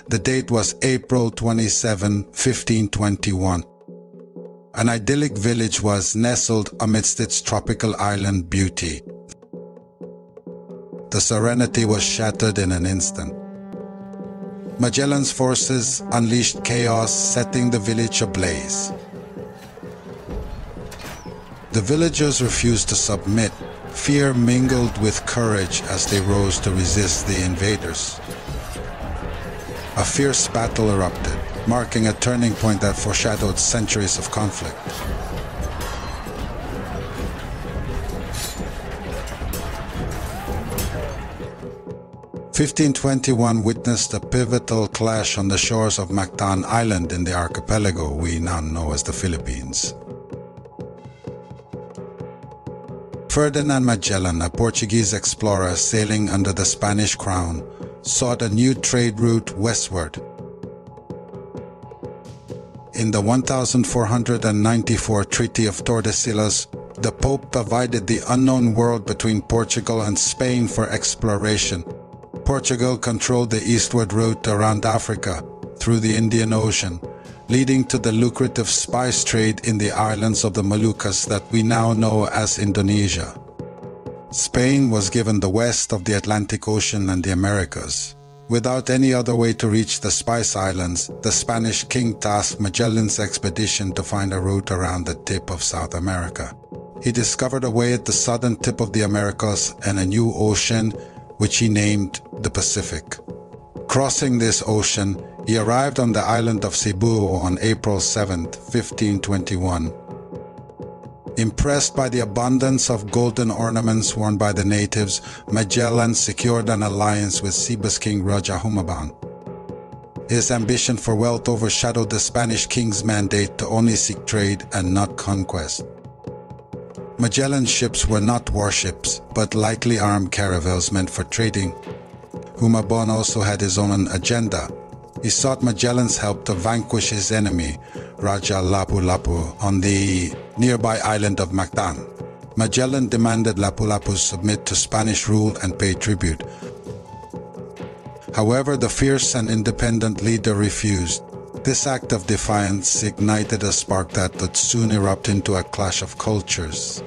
The date was April 27, 1521. An idyllic village was nestled amidst its tropical island beauty. The serenity was shattered in an instant. Magellan's forces unleashed chaos, setting the village ablaze. The villagers refused to submit. Fear mingled with courage as they rose to resist the invaders. A fierce battle erupted, marking a turning point that foreshadowed centuries of conflict. "1521 witnessed a pivotal clash on the shores of Mactan Island in the archipelago we now know as the Philippines. Ferdinand Magellan, a Portuguese explorer sailing under the Spanish crown, sought a new trade route westward. In the 1494 Treaty of Tordesillas, the Pope divided the unknown world between Portugal and Spain for exploration. Portugal controlled the eastward route around Africa through the Indian Ocean, leading to the lucrative spice trade in the islands of the Moluccas that we now know as Indonesia. Spain was given the west of the Atlantic Ocean and the Americas. Without any other way to reach the Spice Islands, the Spanish king tasked Magellan's expedition to find a route around the tip of South America. He discovered a way at the southern tip of the Americas and a new ocean, which he named the Pacific. Crossing this ocean, he arrived on the island of Cebu on April 7, 1521. Impressed by the abundance of golden ornaments worn by the natives, Magellan secured an alliance with Cebu's king Raja Humabon. His ambition for wealth overshadowed the Spanish king's mandate to only seek trade and not conquest. Magellan's ships were not warships, but lightly armed caravels meant for trading. Humabon also had his own agenda. He sought Magellan's help to vanquish his enemy, Raja Lapu-Lapu, on the nearby island of Mactan. Magellan demanded Lapu-Lapu submit to Spanish rule and pay tribute. However, the fierce and independent leader refused. This act of defiance ignited a spark that would soon erupt into a clash of cultures.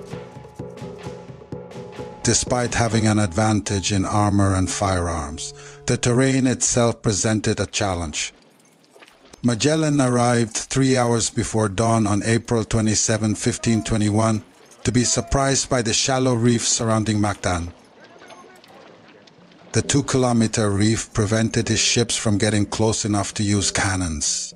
Despite having an advantage in armor and firearms, the terrain itself presented a challenge. Magellan arrived 3 hours before dawn on April 27, 1521, to be surprised by the shallow reef surrounding Mactan. The 2-kilometer reef prevented his ships from getting close enough to use cannons.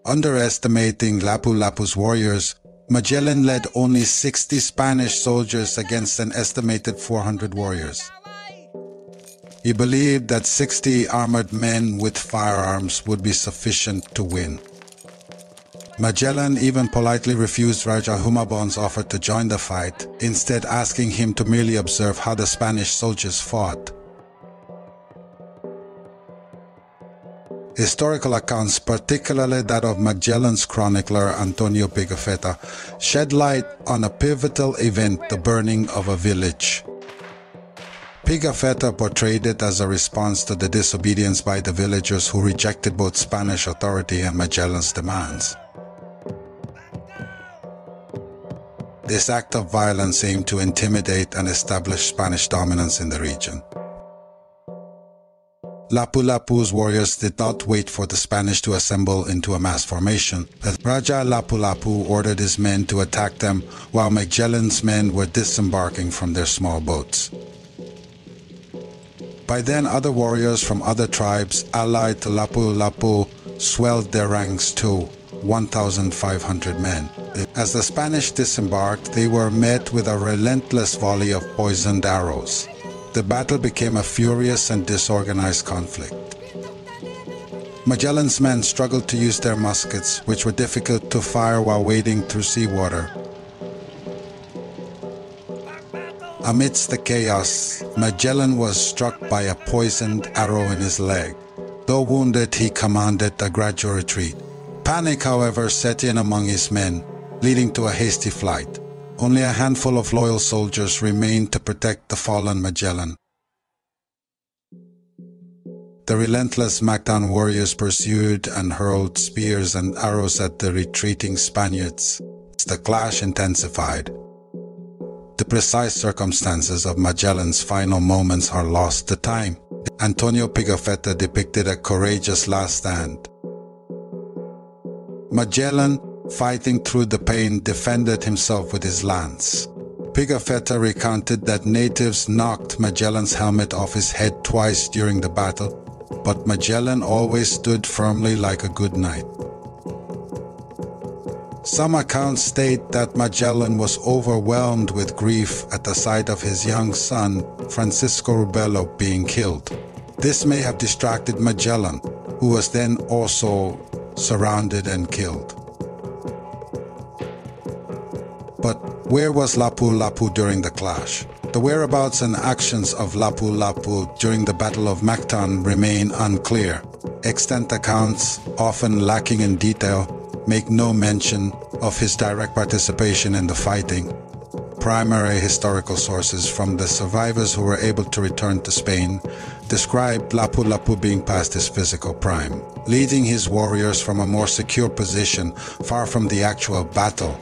Underestimating Lapu-Lapu's warriors, Magellan led only 60 Spanish soldiers against an estimated 400 warriors. He believed that 60 armored men with firearms would be sufficient to win. Magellan even politely refused Raja Humabon's offer to join the fight, instead asking him to merely observe how the Spanish soldiers fought. Historical accounts, particularly that of Magellan's chronicler Antonio Pigafetta, shed light on a pivotal event, the burning of a village. Pigafetta portrayed it as a response to the disobedience by the villagers who rejected both Spanish authority and Magellan's demands. This act of violence aimed to intimidate and establish Spanish dominance in the region. Lapu-Lapu's warriors did not wait for the Spanish to assemble into a mass formation. Raja Lapu-Lapu ordered his men to attack them while Magellan's men were disembarking from their small boats. By then, other warriors from other tribes allied to Lapu-Lapu swelled their ranks to 1,500 men. As the Spanish disembarked, they were met with a relentless volley of poisoned arrows. The battle became a furious and disorganized conflict. Magellan's men struggled to use their muskets, which were difficult to fire while wading through seawater. Amidst the chaos, Magellan was struck by a poisoned arrow in his leg. Though wounded, he commanded a gradual retreat. Panic, however, set in among his men, leading to a hasty flight. Only a handful of loyal soldiers remained to protect the fallen Magellan. The relentless Mactan warriors pursued and hurled spears and arrows at the retreating Spaniards. The clash intensified. The precise circumstances of Magellan's final moments are lost to time. Antonio Pigafetta depicted a courageous last stand. Magellan, fighting through the pain, defended himself with his lance. Pigafetta recounted that natives knocked Magellan's helmet off his head twice during the battle, but Magellan always stood firmly like a good knight. Some accounts state that Magellan was overwhelmed with grief at the sight of his young son, Francisco Rubello, being killed. This may have distracted Magellan, who was then also surrounded and killed. But where was Lapu-Lapu during the clash? The whereabouts and actions of Lapu-Lapu during the Battle of Mactan remain unclear. Extant accounts, often lacking in detail, make no mention of his direct participation in the fighting. Primary historical sources from the survivors who were able to return to Spain described Lapu-Lapu being past his physical prime, leading his warriors from a more secure position far from the actual battle.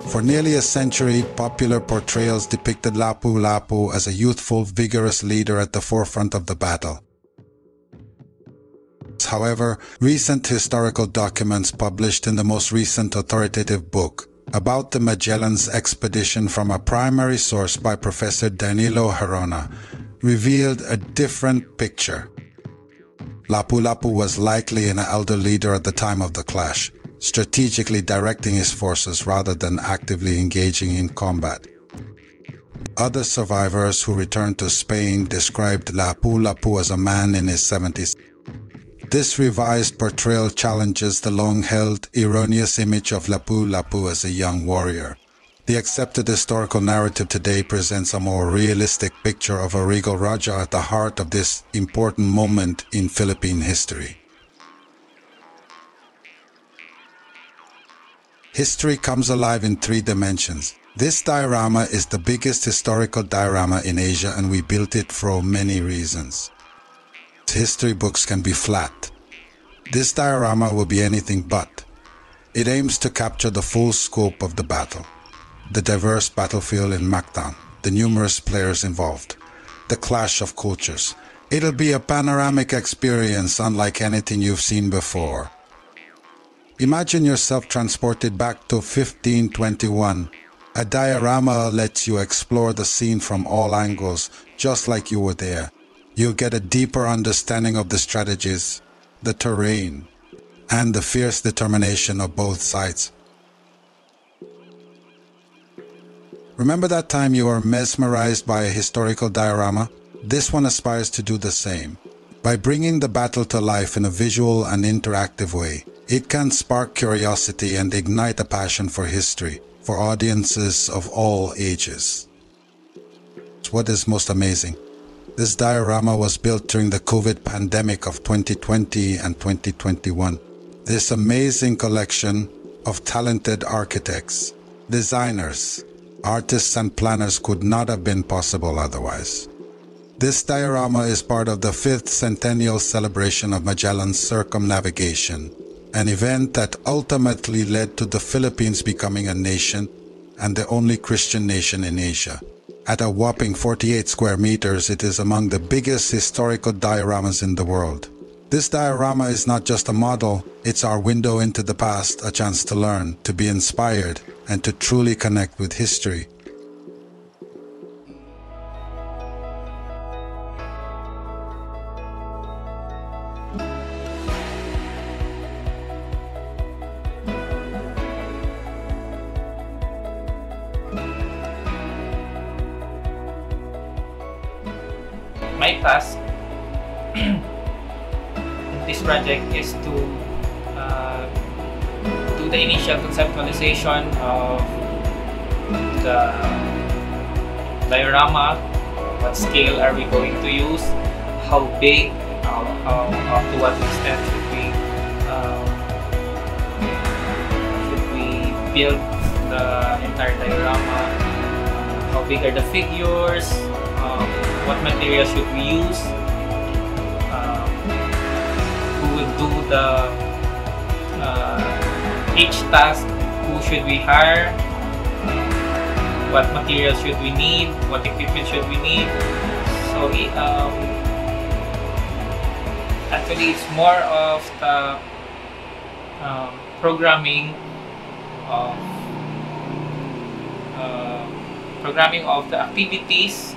For nearly a century, popular portrayals depicted Lapu-Lapu as a youthful, vigorous leader at the forefront of the battle. However, recent historical documents published in the most recent authoritative book about the Magellan's expedition from a primary source by Professor Danilo Herona revealed a different picture. Lapu-Lapu was likely an elder leader at the time of the clash, strategically directing his forces rather than actively engaging in combat. Other survivors who returned to Spain described Lapu-Lapu as a man in his 70s. This revised portrayal challenges the long-held erroneous image of Lapu-Lapu as a young warrior. The accepted historical narrative today presents a more realistic picture of a regal Raja at the heart of this important moment in Philippine history. History comes alive in 3 dimensions. This diorama is the biggest historical diorama in Asia, and we built it for many reasons. History books can be flat. This diorama will be anything but. It aims to capture the full scope of the battle, the diverse battlefield in Mactan, the numerous players involved, the clash of cultures. It'll be a panoramic experience unlike anything you've seen before. Imagine yourself transported back to 1521. A diorama lets you explore the scene from all angles, just like you were there. You'll get a deeper understanding of the strategies, the terrain, and the fierce determination of both sides. Remember that time you were mesmerized by a historical diorama? This one aspires to do the same. By bringing the battle to life in a visual and interactive way, it can spark curiosity and ignite a passion for history for audiences of all ages. What is most amazing? This diorama was built during the COVID pandemic of 2020 and 2021. This amazing collection of talented architects, designers, artists and planners could not have been possible otherwise. This diorama is part of the 5th centennial celebration of Magellan's circumnavigation, an event that ultimately led to the Philippines becoming a nation and the only Christian nation in Asia. At a whopping 48 square meters, it is among the biggest historical dioramas in the world. This diorama is not just a model, it's our window into the past, a chance to learn, to be inspired, and to truly connect with history. My task in this project is to do the initial conceptualization of the diorama. What scale are we going to use? How big? Up to what extent should we build the entire diorama? How big are the figures, what materials should we use, who will do the each task, who should we hire, what materials should we need, what equipment should we need. So actually it's more of the programming of the activities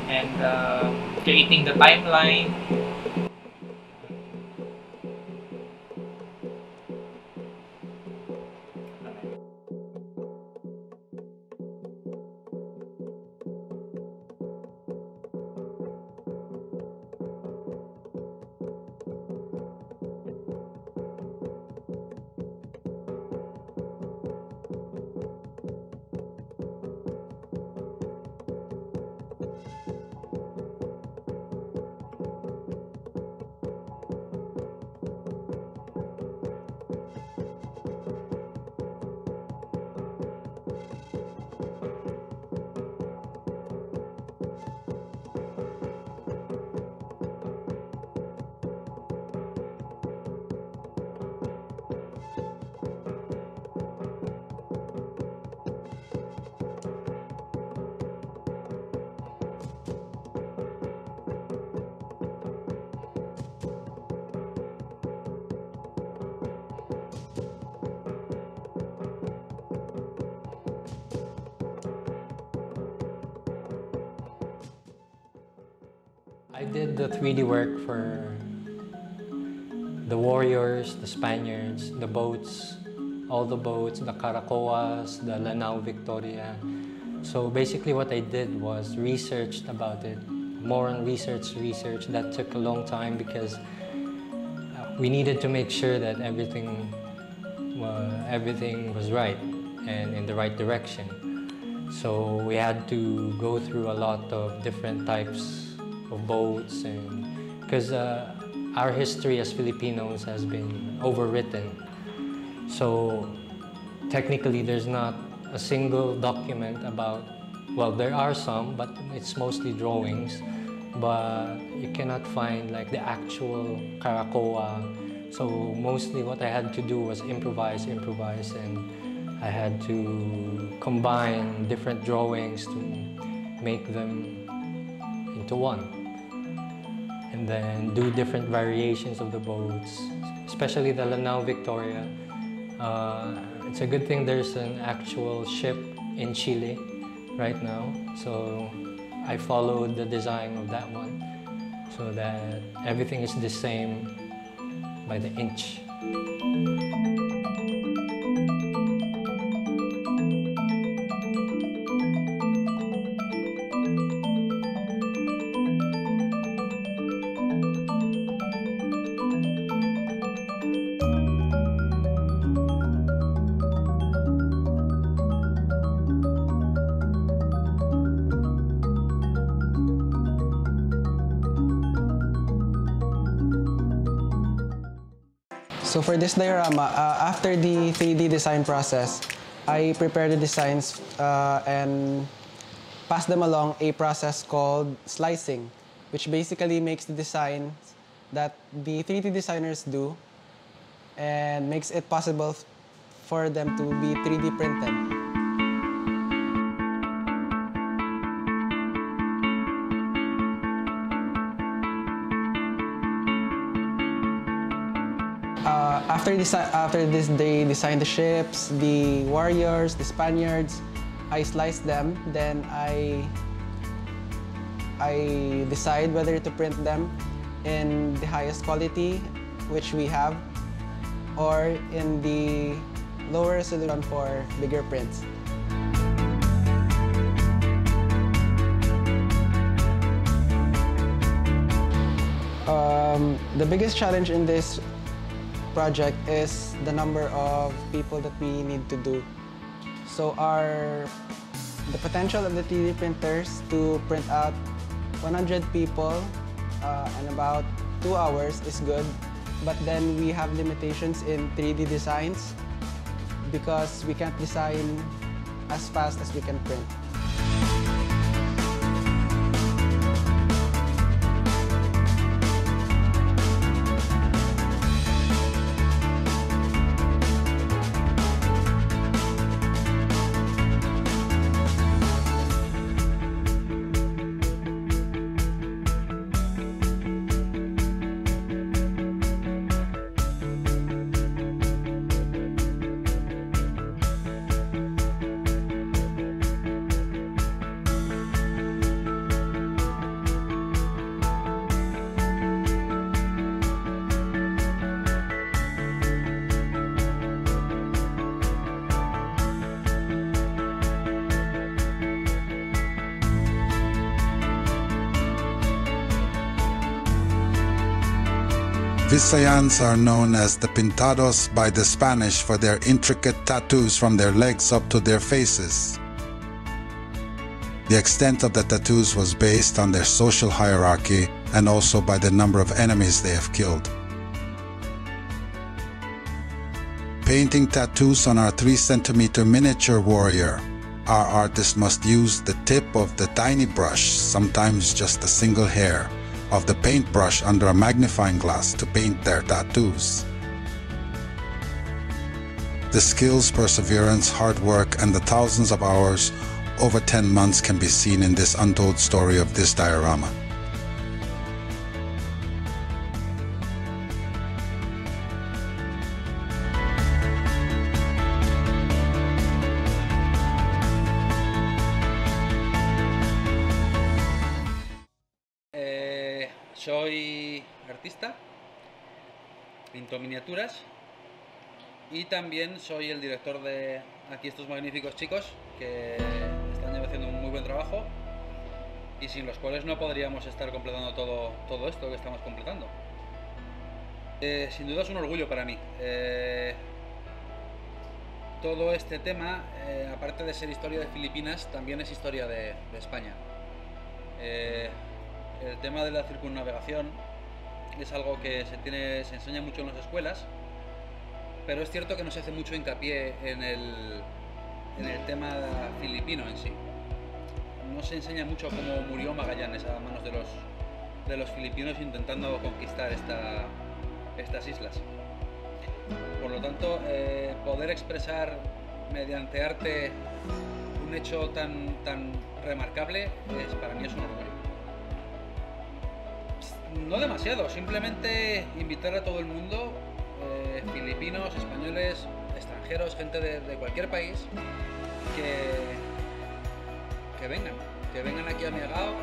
and creating the timeline. I did the 3D work for the warriors, the Spaniards, the boats, all the boats, the Caracoas, the Lanao Victoria. So basically what I did was researched about it, more on research. That took a long time because we needed to make sure that everything was right and in the right direction. So we had to go through a lot of different types of boats, and because our history as Filipinos has been overwritten. So technically there's not a single document about, well, there are some, but it's mostly drawings, but you cannot find like the actual Caracoa. So mostly what I had to do was improvise, and I had to combine different drawings to make them into one. And then do different variations of the boats, especially the Lanao Victoria. It's a good thing there's an actual ship in Chile right now. So I followed the design of that one so that everything is the same by the inch. So for this diorama, after the 3D design process, I prepared the designs and passed them along a process called slicing, which basically makes the designs that the 3D designers do and makes it possible for them to be 3D printed. After this, they designed the ships, the warriors, the Spaniards. I sliced them, then I decide whether to print them in the highest quality, which we have, or in the lower resolution for bigger prints. The biggest challenge in this project is the number of people that we need to do. So the potential of the 3D printers to print out 100 people in about 2 hours is good, but then we have limitations in 3D designs because we can't design as fast as we can print. Visayans are known as the Pintados by the Spanish for their intricate tattoos from their legs up to their faces. The extent of the tattoos was based on their social hierarchy and also by the number of enemies they have killed. Painting tattoos on our 3-centimeter miniature warrior, our artist must use the tip of the tiny brush, sometimes just a single hair, of the paintbrush under a magnifying glass to paint their tattoos. The skills, perseverance, hard work, and the thousands of hours over 10 months can be seen in this untold story of this diorama. Soy artista, pinto miniaturas y también soy el director de aquí estos magníficos chicos que están haciendo un muy buen trabajo y sin los cuales no podríamos estar completando todo esto que estamos completando. Sin duda es un orgullo para mí. Todo este tema, aparte de ser historia de Filipinas, también es historia de España. El tema de la circunnavegación es algo que se enseña mucho en las escuelas, pero es cierto que no se hace mucho hincapié en el tema filipino en sí. No se enseña mucho cómo murió Magallanes a manos de los filipinos intentando conquistar estas islas. Por lo tanto, poder expresar mediante arte un hecho tan remarcable para mí es un orgullo. No demasiado, simplemente invitar a todo el mundo, filipinos, españoles, extranjeros, gente de cualquier país, que vengan aquí a Miagao,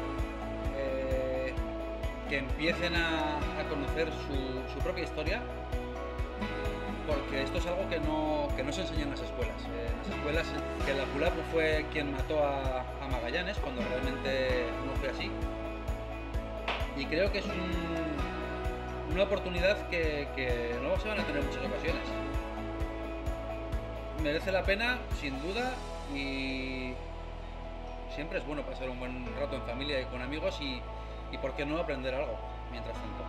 que empiecen a conocer su propia historia, porque esto es algo que no se enseña en las escuelas. En las escuelas, que la Pulapu fue quien mató a Magallanes, cuando realmente no fue así. Y creo que es una oportunidad que no se van a tener en muchas ocasiones. Merece la pena, sin duda, y siempre es bueno pasar un buen rato en familia y con amigos y por qué no aprender algo mientras tanto.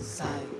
Sai